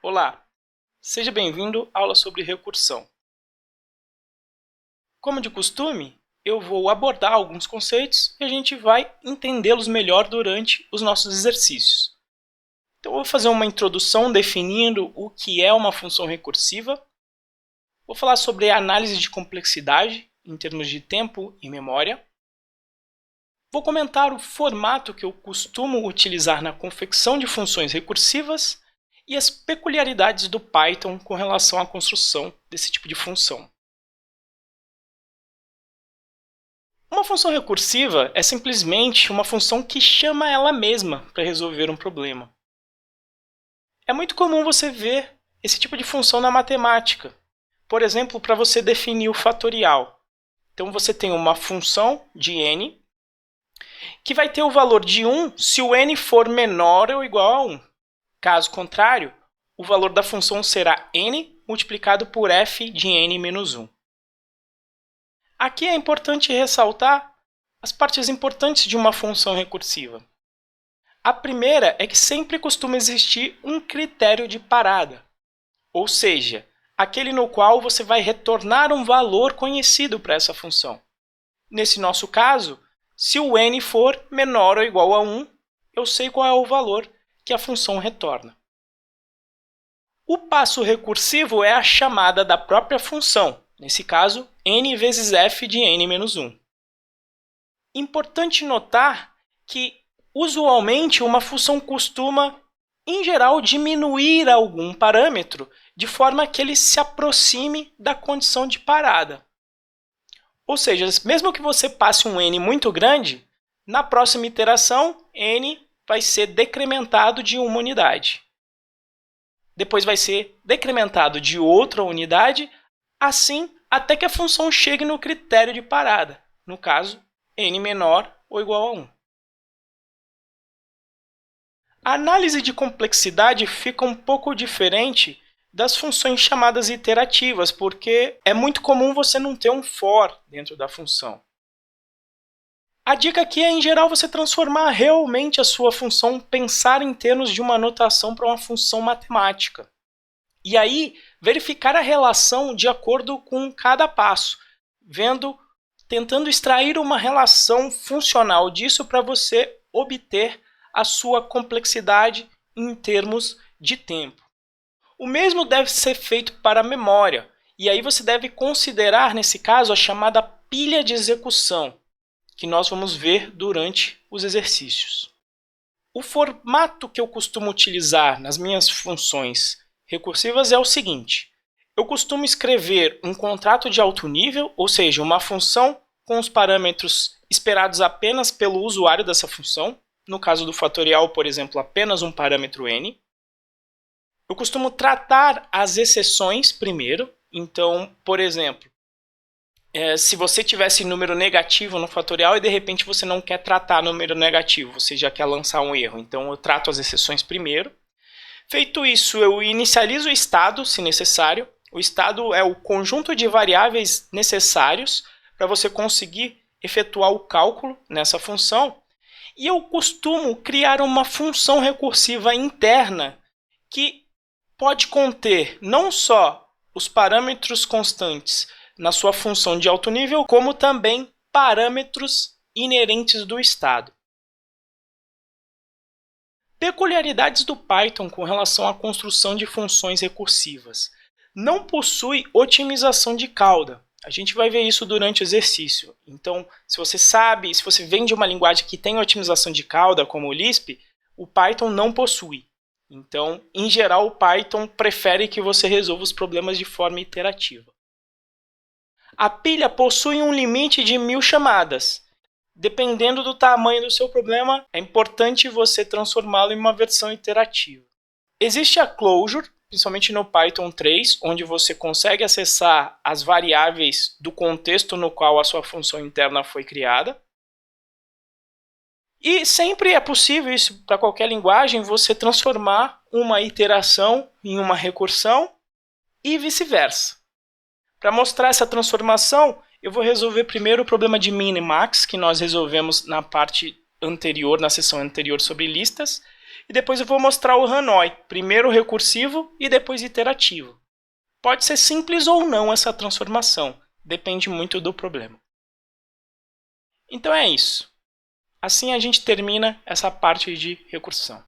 Olá, seja bem-vindo à aula sobre recursão. Como de costume, eu vou abordar alguns conceitos e a gente vai entendê-los melhor durante os nossos exercícios. Então, eu vou fazer uma introdução definindo o que é uma função recursiva. Vou falar sobre a análise de complexidade em termos de tempo e memória. Vou comentar o formato que eu costumo utilizar na confecção de funções recursivas e as peculiaridades do Python com relação à construção desse tipo de função. Uma função recursiva é simplesmente uma função que chama ela mesma para resolver um problema. É muito comum você ver esse tipo de função na matemática. Por exemplo, para você definir o fatorial. Então, você tem uma função de n que vai ter o valor de 1 se o n for menor ou igual a 1. Caso contrário, o valor da função será n multiplicado por f de n menos 1. Aqui é importante ressaltar as partes importantes de uma função recursiva. A primeira é que sempre costuma existir um critério de parada, ou seja, aquele no qual você vai retornar um valor conhecido para essa função. Nesse nosso caso, se o n for menor ou igual a 1, eu sei qual é o valor que a função retorna. O passo recursivo é a chamada da própria função, nesse caso, n vezes f de n menos 1. Importante notar que, usualmente, uma função costuma, em geral, diminuir algum parâmetro de forma que ele se aproxime da condição de parada. Ou seja, mesmo que você passe um n muito grande, na próxima iteração, n vai ser decrementado de uma unidade. Depois vai ser decrementado de outra unidade, assim até que a função chegue no critério de parada, no caso, n menor ou igual a 1. A análise de complexidade fica um pouco diferente das funções chamadas iterativas, porque é muito comum você não ter um for dentro da função. A dica aqui é, em geral, você transformar realmente a sua função, pensar em termos de uma notação para uma função matemática. E aí, verificar a relação de acordo com cada passo, tentando extrair uma relação funcional disso para você obter a sua complexidade em termos de tempo. O mesmo deve ser feito para a memória, e aí você deve considerar, nesse caso, a chamada pilha de execução, que nós vamos ver durante os exercícios. O formato que eu costumo utilizar nas minhas funções recursivas é o seguinte: eu costumo escrever um contrato de alto nível, ou seja, uma função com os parâmetros esperados apenas pelo usuário dessa função. No caso do fatorial, por exemplo, apenas um parâmetro n. Eu costumo tratar as exceções primeiro. Então, por exemplo, se você tivesse número negativo no fatorial e de repente você não quer tratar número negativo, você já quer lançar um erro, então eu trato as exceções primeiro. Feito isso, eu inicializo o estado, se necessário. O estado é o conjunto de variáveis necessários para você conseguir efetuar o cálculo nessa função. E eu costumo criar uma função recursiva interna que pode conter não só os parâmetros constantes na sua função de alto nível, como também parâmetros inerentes do estado. Peculiaridades do Python com relação à construção de funções recursivas. Não possui otimização de cauda. A gente vai ver isso durante o exercício. Então, se você vem de uma linguagem que tem otimização de cauda, como o Lisp, o Python não possui. Então, em geral, o Python prefere que você resolva os problemas de forma iterativa. A pilha possui um limite de 1000 chamadas. Dependendo do tamanho do seu problema, é importante você transformá-lo em uma versão iterativa. Existe a closure, principalmente no Python 3, onde você consegue acessar as variáveis do contexto no qual a sua função interna foi criada. E sempre é possível, isso para qualquer linguagem, você transformar uma iteração em uma recursão e vice-versa. Para mostrar essa transformação, eu vou resolver primeiro o problema de min e max, que nós resolvemos na parte anterior, na sessão anterior sobre listas. E depois eu vou mostrar o Hanoi, primeiro recursivo e depois iterativo. Pode ser simples ou não essa transformação, depende muito do problema. Então é isso. Assim a gente termina essa parte de recursão.